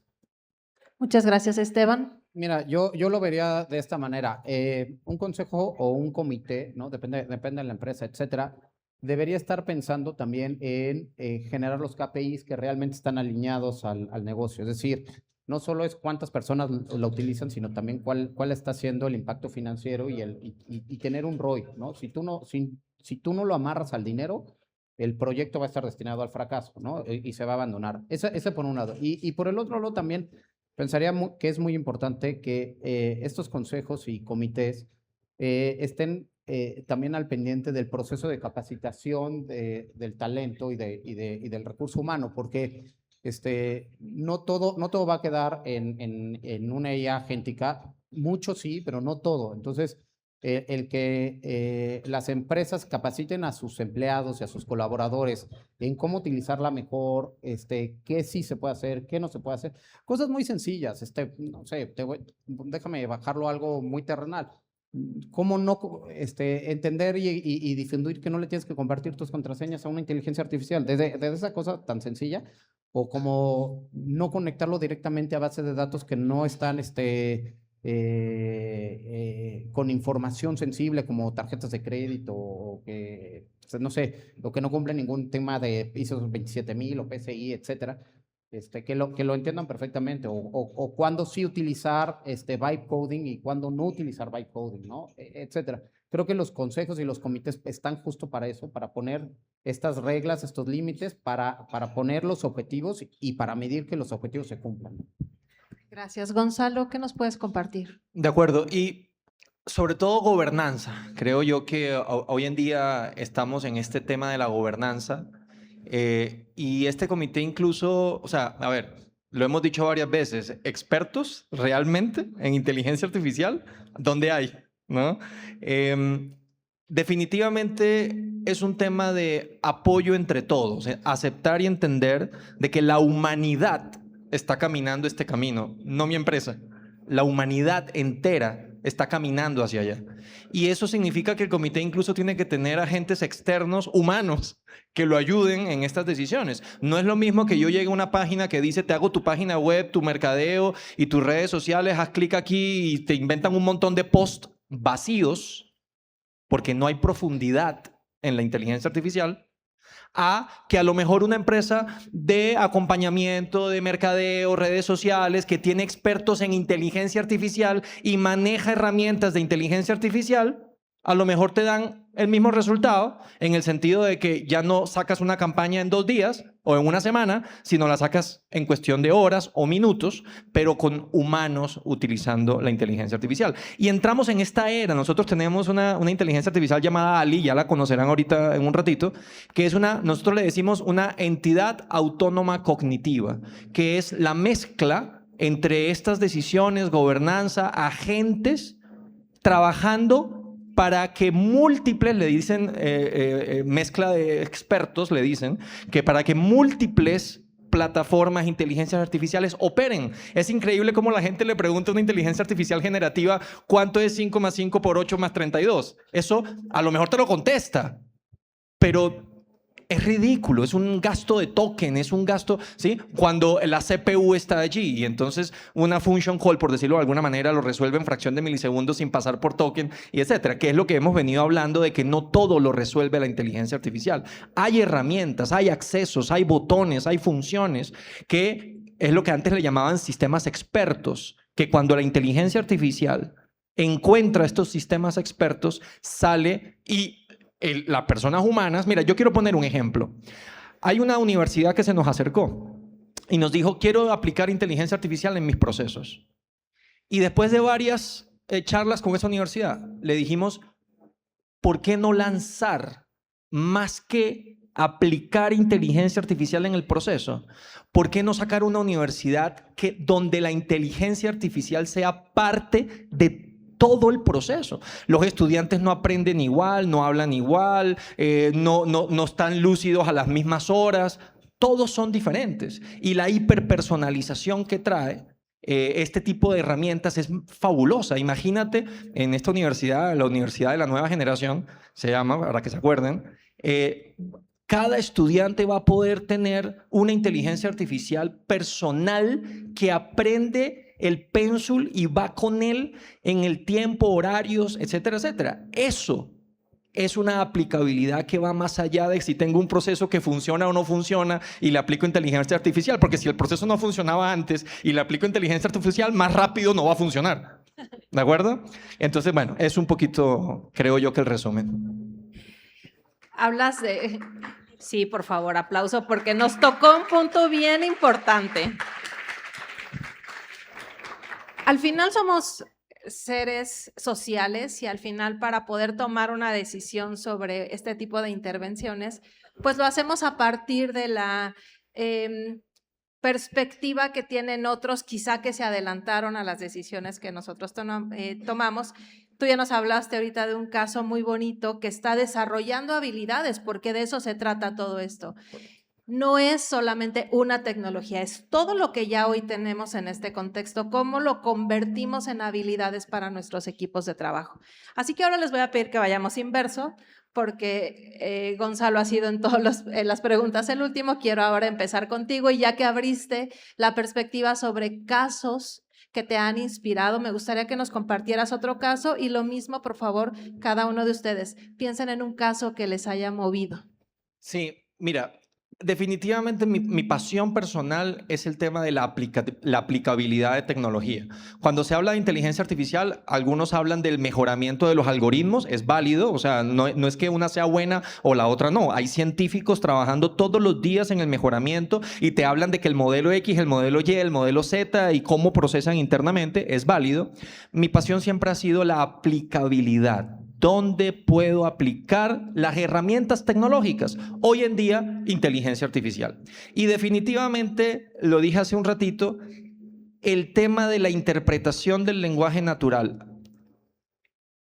Muchas gracias, Esteban. Mira, yo lo vería de esta manera. Un consejo o un comité, ¿no? Depende de la empresa, etcétera, debería estar pensando también en generar los KPIs que realmente están alineados al negocio. Es decir, no solo es cuántas personas lo utilizan, sino también cuál está siendo el impacto financiero y tener un ROI, ¿no? Si tú no lo amarras al dinero, el proyecto va a estar destinado al fracaso, ¿no? Y se va a abandonar. Ese por un lado. Y por el otro lado también pensaría que es muy importante que estos consejos y comités estén también al pendiente del proceso de capacitación del talento y del recurso humano, porque no todo va a quedar en una IA agéntica, mucho sí, pero no todo. Entonces, el que las empresas capaciten a sus empleados y a sus colaboradores en cómo utilizarla mejor, qué sí se puede hacer, qué no se puede hacer. Cosas muy sencillas, no sé, déjame bajarlo a algo muy terrenal. ¿Cómo no entender y difundir que no le tienes que compartir tus contraseñas a una inteligencia artificial? Desde esa cosa tan sencilla, o como no conectarlo directamente a bases de datos que no están con información sensible como tarjetas de crédito o que, no sé, o que no cumple ningún tema de ISO 27000 o PCI, etcétera, que lo entiendan perfectamente, o cuándo sí utilizar vibe coding y cuándo no utilizar vibe coding, ¿no? Etcétera. Creo que los consejos y los comités están justo para eso, para poner estas reglas, estos límites, para poner los objetivos y para medir que los objetivos se cumplan. Gracias. Gonzalo, ¿qué nos puedes compartir? De acuerdo. Y sobre todo gobernanza. Creo yo que hoy en día estamos en este tema de la gobernanza Y este comité incluso, o sea, a ver, lo hemos dicho varias veces, expertos realmente en inteligencia artificial, ¿dónde hay? ¿No? Definitivamente es un tema de apoyo entre todos, aceptar y entender de que la humanidad está caminando este camino, no mi empresa. La humanidad entera está caminando hacia allá. Y eso significa que el comité incluso tiene que tener agentes externos, humanos, que lo ayuden en estas decisiones. No es lo mismo que yo llegue a una página que dice, te hago tu página web, tu mercadeo y tus redes sociales, haz clic aquí y te inventan un montón de posts vacíos, porque no hay profundidad en la inteligencia artificial, a que a lo mejor una empresa de acompañamiento, de mercadeo, redes sociales, que tiene expertos en inteligencia artificial y maneja herramientas de inteligencia artificial, a lo mejor te dan el mismo resultado en el sentido de que ya no sacas una campaña en 2 días o en una semana, sino la sacas en cuestión de horas o minutos, pero con humanos utilizando la inteligencia artificial. Y entramos en esta era. Nosotros tenemos una inteligencia artificial llamada Ali, ya la conocerán ahorita en un ratito, que es nosotros le decimos una entidad autónoma cognitiva, que es la mezcla entre estas decisiones, gobernanza, agentes, trabajando para que múltiples, le dicen, mezcla de expertos, le dicen, que para que múltiples plataformas, inteligencias artificiales operen. Es increíble cómo la gente le pregunta a una inteligencia artificial generativa cuánto es 5 más 5 por 8 más 32. Eso a lo mejor te lo contesta, pero es ridículo, es un gasto de token, es un gasto, ¿sí? Cuando la CPU está allí y entonces una function call, por decirlo de alguna manera, lo resuelve en fracción de milisegundos sin pasar por token y etcétera, que es lo que hemos venido hablando de que no todo lo resuelve la inteligencia artificial. Hay herramientas, hay accesos, hay botones, hay funciones que es lo que antes le llamaban sistemas expertos, que cuando la inteligencia artificial encuentra estos sistemas expertos, sale y las personas humanas, mira, yo quiero poner un ejemplo. Hay una universidad que se nos acercó y nos dijo, quiero aplicar inteligencia artificial en mis procesos. Y después de varias charlas con esa universidad, le dijimos, ¿por qué no lanzar más que aplicar inteligencia artificial en el proceso? ¿Por qué no sacar una universidad donde la inteligencia artificial sea parte de todo el proceso? Los estudiantes no aprenden igual, no hablan igual, no están lúcidos a las mismas horas. Todos son diferentes. Y la hiperpersonalización que trae este tipo de herramientas es fabulosa. Imagínate en esta universidad, la Universidad de la Nueva Generación, se llama, para que se acuerden, cada estudiante va a poder tener una inteligencia artificial personal que aprende el pénsul y va con él en el tiempo, horarios, etcétera, etcétera. Eso es una aplicabilidad que va más allá de si tengo un proceso que funciona o no funciona y le aplico inteligencia artificial, porque si el proceso no funcionaba antes y le aplico inteligencia artificial, más rápido no va a funcionar. ¿De acuerdo? Entonces, bueno, es un poquito, creo yo, que el resumen. Hablas de... Sí, por favor, aplauso, porque nos tocó un punto bien importante. Al final somos seres sociales y al final para poder tomar una decisión sobre este tipo de intervenciones, pues lo hacemos a partir de la perspectiva que tienen otros, quizá que se adelantaron a las decisiones que nosotros tomamos. Tú ya nos hablaste ahorita de un caso muy bonito que está desarrollando habilidades, porque de eso se trata todo esto. No es solamente una tecnología, es todo lo que ya hoy tenemos en este contexto, cómo lo convertimos en habilidades para nuestros equipos de trabajo. Así que ahora les voy a pedir que vayamos inverso, porque Gonzalo ha sido en todas las preguntas el último. Quiero ahora empezar contigo y ya que abriste la perspectiva sobre casos que te han inspirado, me gustaría que nos compartieras otro caso y lo mismo, por favor, cada uno de ustedes. Piensen en un caso que les haya movido. Sí, mira, definitivamente mi pasión personal es el tema de la aplicabilidad de tecnología. Cuando se habla de inteligencia artificial, algunos hablan del mejoramiento de los algoritmos, es válido, o sea, no es que una sea buena o la otra no. Hay científicos trabajando todos los días en el mejoramiento y te hablan de que el modelo X, el modelo Y, el modelo Z y cómo procesan internamente, es válido. Mi pasión siempre ha sido la aplicabilidad. ¿Dónde puedo aplicar las herramientas tecnológicas? Hoy en día, inteligencia artificial. Y definitivamente, lo dije hace un ratito, el tema de la interpretación del lenguaje natural.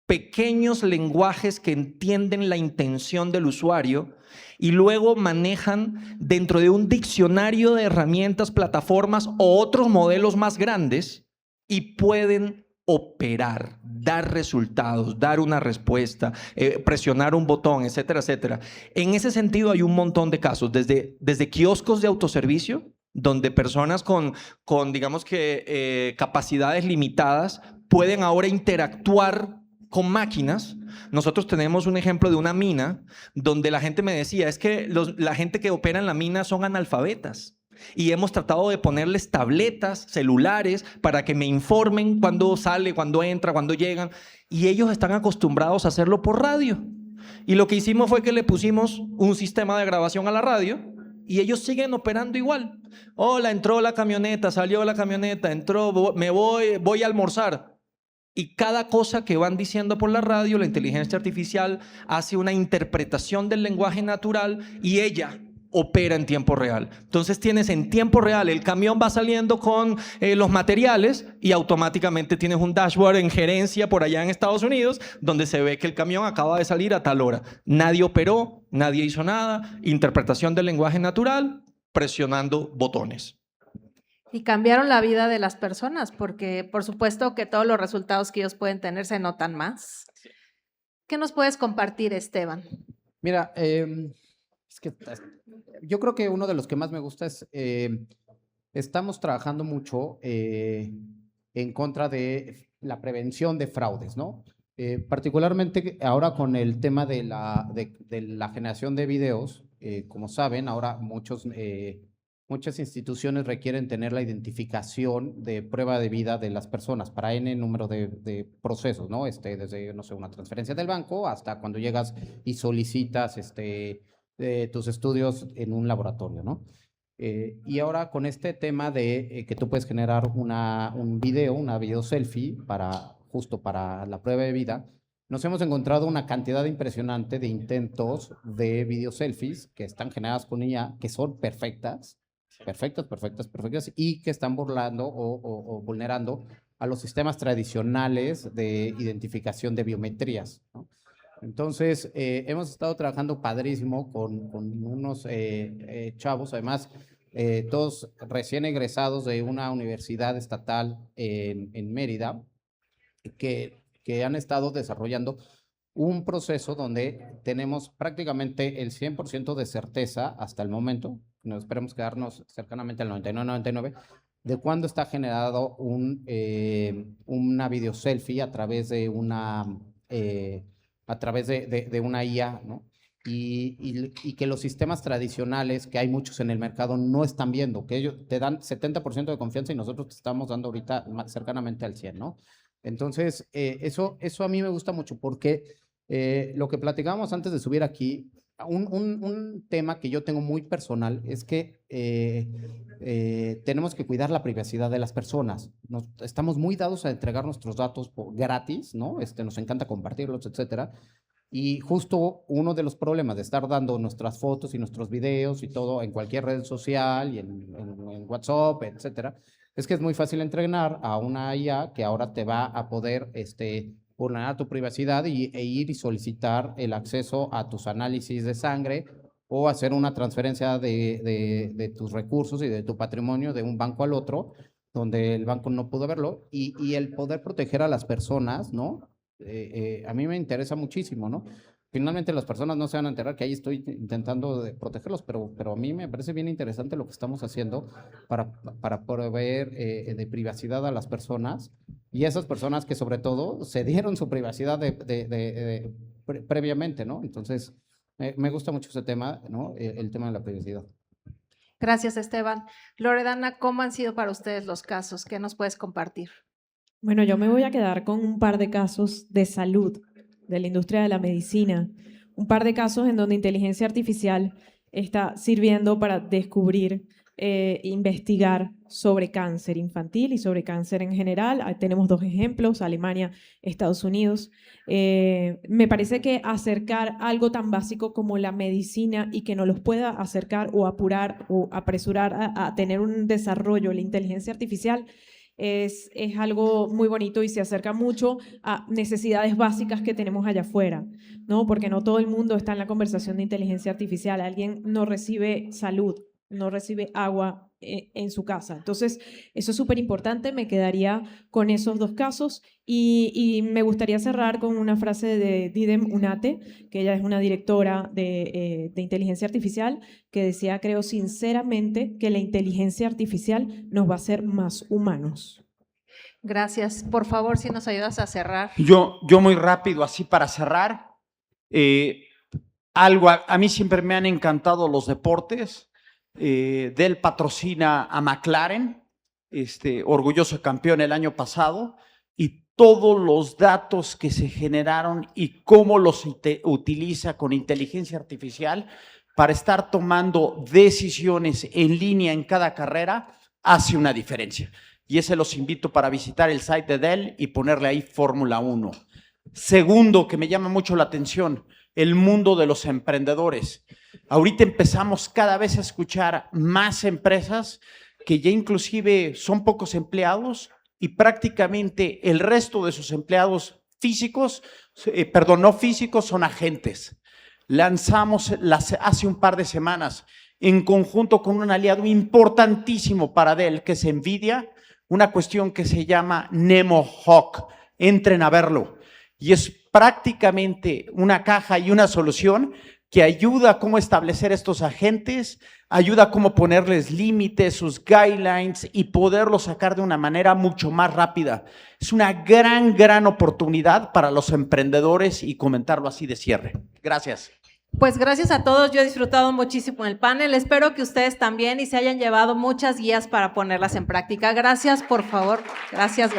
Pequeños lenguajes que entienden la intención del usuario y luego manejan dentro de un diccionario de herramientas, plataformas o otros modelos más grandes y pueden operar, dar resultados, dar una respuesta, presionar un botón, etcétera, etcétera. En ese sentido hay un montón de casos, desde kioscos de autoservicio, donde personas con digamos que, capacidades limitadas pueden ahora interactuar con máquinas. Nosotros tenemos un ejemplo de una mina donde la gente me decía, es que la gente que opera en la mina son analfabetas. Y hemos tratado de ponerles tabletas, celulares, para que me informen cuándo sale, cuándo entra, cuándo llegan. Y ellos están acostumbrados a hacerlo por radio. Y lo que hicimos fue que le pusimos un sistema de grabación a la radio y ellos siguen operando igual. Hola, entró la camioneta, salió la camioneta, entró, me voy a almorzar. Y cada cosa que van diciendo por la radio, la inteligencia artificial hace una interpretación del lenguaje natural y ella opera en tiempo real. Entonces tienes en tiempo real, el camión va saliendo con los materiales y automáticamente tienes un dashboard en gerencia por allá en Estados Unidos donde se ve que el camión acaba de salir a tal hora. Nadie operó, nadie hizo nada, interpretación del lenguaje natural, presionando botones. Y cambiaron la vida de las personas porque por supuesto que todos los resultados que ellos pueden tener se notan más. ¿Qué nos puedes compartir, Esteban? Mira, es que yo creo que uno de los que más me gusta es, estamos trabajando mucho en contra de la prevención de fraudes, ¿no? Particularmente ahora con el tema de la generación de videos, como saben, ahora muchas instituciones requieren tener la identificación de prueba de vida de las personas para N número de procesos, ¿no? Desde, no sé, una transferencia del banco hasta cuando llegas y solicitas tus estudios en un laboratorio, ¿no? Y ahora con este tema de que tú puedes generar un video, una video selfie justo para la prueba de vida, nos hemos encontrado una cantidad impresionante de intentos de video selfies que están generadas con IA, que son perfectas, y que están burlando o vulnerando a los sistemas tradicionales de identificación de biometrías, ¿no? Entonces, hemos estado trabajando padrísimo con unos chavos, además, todos recién egresados de una universidad estatal en Mérida, que han estado desarrollando un proceso donde tenemos prácticamente el 100% de certeza hasta el momento, nos esperemos quedarnos cercanamente al 99, de cuándo está generado una video selfie a través de una IA, ¿no? Y que los sistemas tradicionales, que hay muchos en el mercado, no están viendo, que ellos te dan 70% de confianza y nosotros te estamos dando ahorita cercanamente al 100%, ¿no? Entonces, eso a mí me gusta mucho porque lo que platicábamos antes de subir aquí, un tema que yo tengo muy personal es que tenemos que cuidar la privacidad de las personas. Estamos muy dados a entregar nuestros datos gratis, ¿no? Nos encanta compartirlos, etcétera. Y justo uno de los problemas de estar dando nuestras fotos y nuestros videos y todo en cualquier red social y en WhatsApp, etcétera, es que es muy fácil entrenar a una IA que ahora te va a poder vulnerar tu privacidad e ir y solicitar el acceso a tus análisis de sangre o hacer una transferencia de tus recursos y de tu patrimonio de un banco al otro, donde el banco no pudo verlo, y el poder proteger a las personas, ¿no? A mí me interesa muchísimo, ¿no? Finalmente las personas no se van a enterar que ahí estoy intentando protegerlos, pero a mí me parece bien interesante lo que estamos haciendo para proveer de privacidad a las personas y esas personas que sobre todo se dieron su privacidad previamente, ¿no? Entonces, me gusta mucho ese tema, ¿no? El tema de la privacidad. Gracias, Esteban. Loredana, ¿cómo han sido para ustedes los casos? ¿Qué nos puedes compartir? Bueno, yo me voy a quedar con un par de casos de salud de la industria de la medicina, un par de casos en donde inteligencia artificial está sirviendo para descubrir investigar sobre cáncer infantil y sobre cáncer en general. Tenemos 2 ejemplos, Alemania, Estados Unidos. Me parece que acercar algo tan básico como la medicina y que nos los pueda acercar o apurar o apresurar a tener un desarrollo, la inteligencia artificial, es algo muy bonito y se acerca mucho a necesidades básicas que tenemos allá afuera, ¿no? Porque no todo el mundo está en la conversación de inteligencia artificial. Alguien no recibe salud, no recibe agua en su casa. Entonces, eso es súper importante. Me quedaría con esos 2 casos y me gustaría cerrar con una frase de Didem Unate, que ella es una directora de inteligencia artificial, que decía, creo sinceramente que la inteligencia artificial nos va a hacer más humanos. Gracias. Por favor, si nos ayudas a cerrar. Yo muy rápido, así para cerrar. A mí siempre me han encantado los deportes. Dell patrocina a McLaren, orgulloso campeón el año pasado, y todos los datos que se generaron y cómo los utiliza con inteligencia artificial para estar tomando decisiones en línea en cada carrera, hace una diferencia. Y ese los invito para visitar el site de Dell y ponerle ahí Fórmula 1. Segundo, que me llama mucho la atención, el mundo de los emprendedores. Ahorita empezamos cada vez a escuchar más empresas que ya inclusive son pocos empleados y prácticamente el resto de sus empleados físicos, no físicos, son agentes. Lanzamos hace un par de semanas en conjunto con un aliado importantísimo para Dell, que es NVIDIA, una cuestión que se llama NemoHawk. Entren a verlo. Y es prácticamente una caja y una solución que ayuda a cómo establecer estos agentes, ayuda a cómo ponerles límites, sus guidelines y poderlos sacar de una manera mucho más rápida. Es una gran oportunidad para los emprendedores y comentarlo así de cierre. Gracias. Pues gracias a todos, yo he disfrutado muchísimo el panel, espero que ustedes también y se hayan llevado muchas guías para ponerlas en práctica. Gracias, por favor. Gracias.